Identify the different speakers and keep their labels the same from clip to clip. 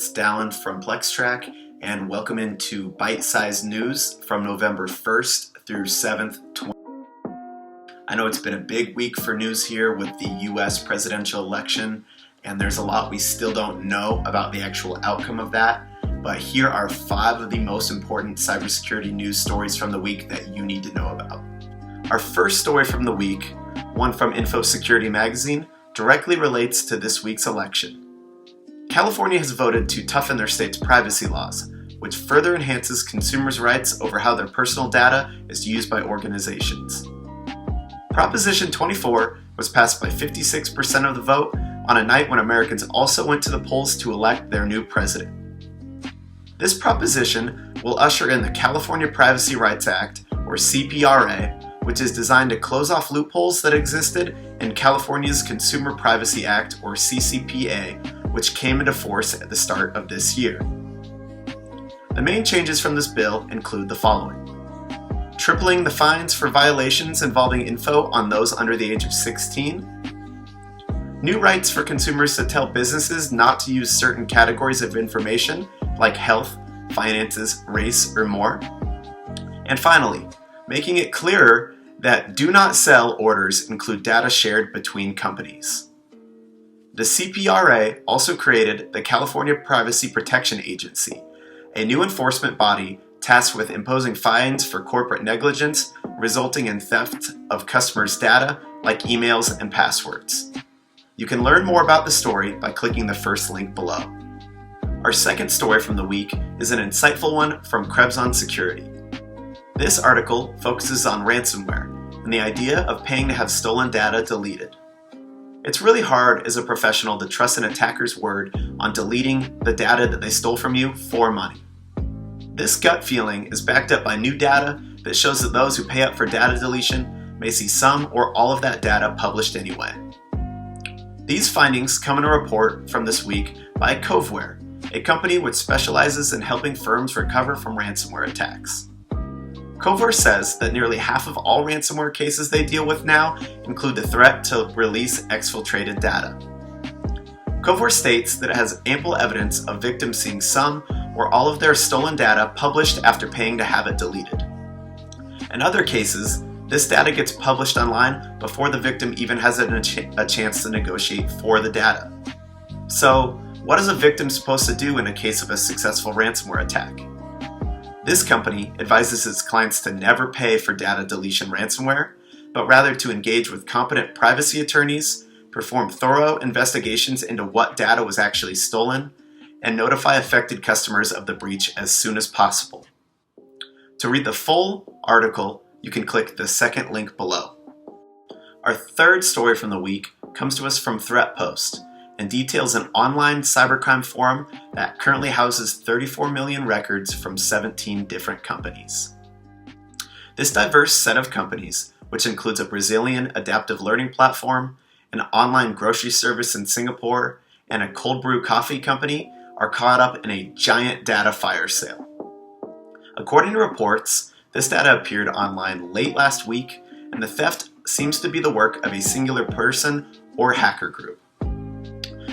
Speaker 1: it's Dallin from PlexTrac, and welcome into Byte Sized News from November 1st through 7th, 2020. I know it's been a big week for news here with the US presidential election, and there's a lot we still don't know about the actual outcome of that, but here are 5 of the most important cybersecurity news stories from the week that you need to know about. Our first story from the week, one from InfoSecurity magazine, directly relates to this week's election. California has voted to toughen their state's privacy laws, which further enhances consumers' rights over how their personal data is used by organizations. Proposition 24 was passed by 56% of the vote on a night when Americans also went to the polls to elect their new president. This proposition will usher in the California Privacy Rights Act, or CPRA, which is designed to close off loopholes that existed in California's Consumer Privacy Act, or CCPA, which came into force at the start of this year. The main changes from this bill include the following: tripling the fines for violations involving info on those under the age of 16, new rights for consumers to tell businesses not to use certain categories of information like health, finances, race, or more, and finally, making it clearer that do not sell orders include data shared between companies. The CPRA also created the California Privacy Protection Agency, a new enforcement body tasked with imposing fines for corporate negligence resulting in theft of customers' data like emails and passwords. You can learn more about the story by clicking the first link below. Our second story from the week is an insightful one from Krebs on Security. This article focuses on ransomware and the idea of paying to have stolen data deleted. It's really hard as a professional to trust an attacker's word on deleting the data that they stole from you for money. This gut feeling is backed up by new data that shows that those who pay up for data deletion may see some or all of that data published anyway. These findings come in a report from this week by Coveware, a company which specializes in helping firms recover from ransomware attacks. Coveware says that nearly half of all ransomware cases they deal with now include the threat to release exfiltrated data. Coveware states that it has ample evidence of victims seeing some or all of their stolen data published after paying to have it deleted. In other cases, this data gets published online before the victim even has a chance to negotiate for the data. So, what is a victim supposed to do in a case of a successful ransomware attack? This company advises its clients to never pay for data deletion ransomware, but rather to engage with competent privacy attorneys, perform thorough investigations into what data was actually stolen, and notify affected customers of the breach as soon as possible. To read the full article, you can click the second link below. Our third story from the week comes to us from ThreatPost and details an online cybercrime forum that currently houses 34 million records from 17 different companies. This diverse set of companies, which includes a Brazilian adaptive learning platform, an online grocery service in Singapore, and a cold brew coffee company, are caught up in a giant data fire sale. According to reports, this data appeared online late last week, and the theft seems to be the work of a singular person or hacker group.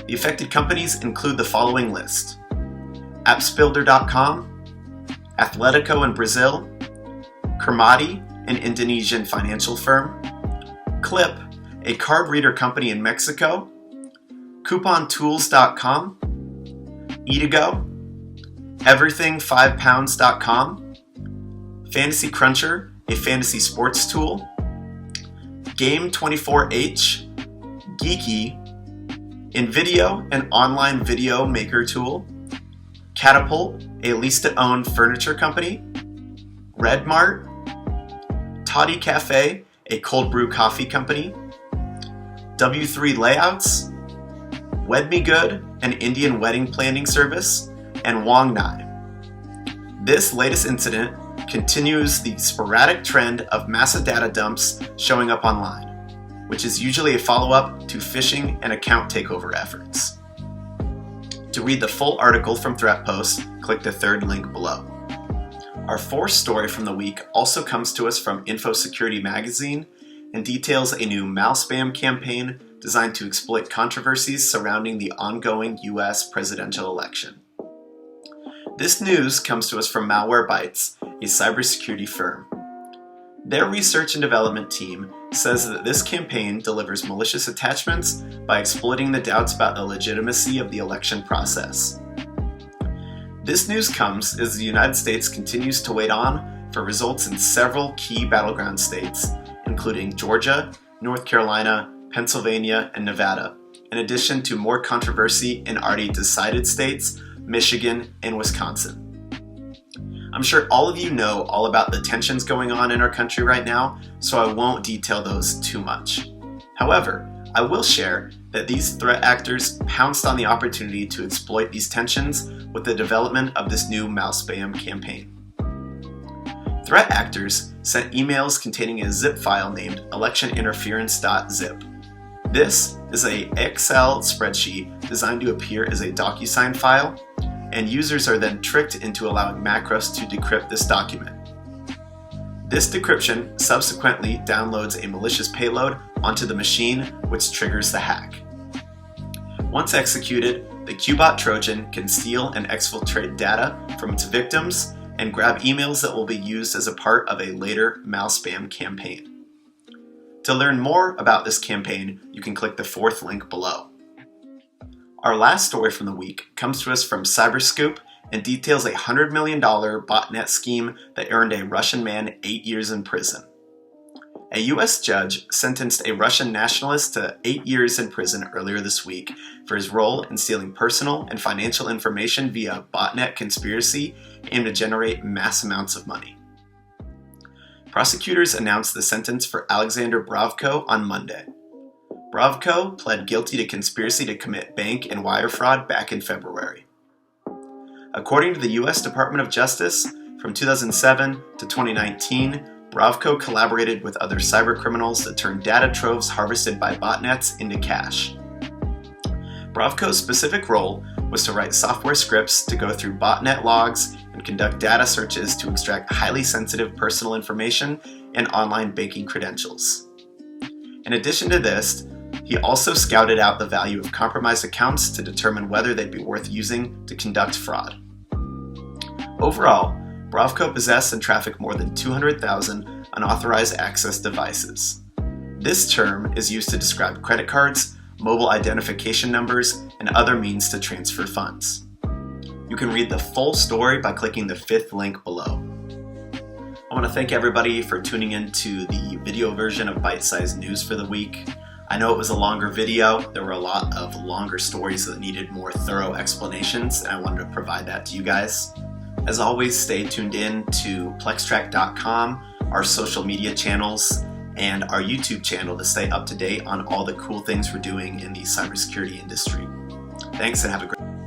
Speaker 1: The affected companies include the following list: appsbuilder.com, Atletico in Brazil, Kermati, an Indonesian financial firm, Clip, a card reader company in Mexico, coupontools.com, Eatigo, everything5pounds.com, Fantasy Cruncher, a fantasy sports tool, Game24H, Geeky, InVideo, an online video maker tool, Catapult, a lease-to-own furniture company, Redmart, Toddy Cafe, a cold brew coffee company, W3 Layouts, WedMeGood, an Indian wedding planning service, and Wongnai. This latest incident continues the sporadic trend of massive data dumps showing up online, which is usually a follow-up to phishing and account takeover efforts. To read the full article from ThreatPost, click the third link below. Our fourth story from the week also comes to us from InfoSecurity magazine and details a new Malspam campaign designed to exploit controversies surrounding the ongoing US presidential election. This news comes to us from Malwarebytes, a cybersecurity firm. Their research and development team says that this campaign delivers malicious attachments by exploiting the doubts about the legitimacy of the election process. This news comes as the United States continues to wait on for results in several key battleground states, including Georgia, North Carolina, Pennsylvania, and Nevada, in addition to more controversy in already decided states, Michigan, and Wisconsin. I'm sure all of you know all about the tensions going on in our country right now, so I won't detail those too much. However, I will share that these threat actors pounced on the opportunity to exploit these tensions with the development of this new Malspam campaign. Threat actors sent emails containing a zip file named electioninterference.zip. This is an Excel spreadsheet designed to appear as a DocuSign file, and users are then tricked into allowing macros to decrypt this document. This decryption subsequently downloads a malicious payload onto the machine, which triggers the hack. Once executed, the Qbot Trojan can steal and exfiltrate data from its victims and grab emails that will be used as a part of a later Malspam campaign. To learn more about this campaign, you can click the fourth link below. Our last story from the week comes to us from Cyberscoop and details a $100 million botnet scheme that earned a Russian man 8 years in prison. A U.S. judge sentenced a Russian nationalist to 8 years in prison earlier this week for his role in stealing personal and financial information via botnet conspiracy aimed to generate mass amounts of money. Prosecutors announced the sentence for Alexander Bravko on Monday. Bravko pled guilty to conspiracy to commit bank and wire fraud back in February. According to the U.S. Department of Justice, from 2007 to 2019, Bravko collaborated with other cybercriminals that turned data troves harvested by botnets into cash. Bravko's specific role was to write software scripts to go through botnet logs and conduct data searches to extract highly sensitive personal information and online banking credentials. In addition to this, he also scouted out the value of compromised accounts to determine whether they'd be worth using to conduct fraud. Overall, Bravko possessed and trafficked more than 200,000 unauthorized access devices. This term is used to describe credit cards, mobile identification numbers, and other means to transfer funds. You can read the full story by clicking the fifth link below. I want to thank everybody for tuning in to the video version of Byte Sized News for the week. I know it was a longer video. There were a lot of longer stories that needed more thorough explanations, and I wanted to provide that to you guys. As always, stay tuned in to PlexTrac.com, our social media channels, and our YouTube channel to stay up to date on all the cool things we're doing in the cybersecurity industry. Thanks and have a great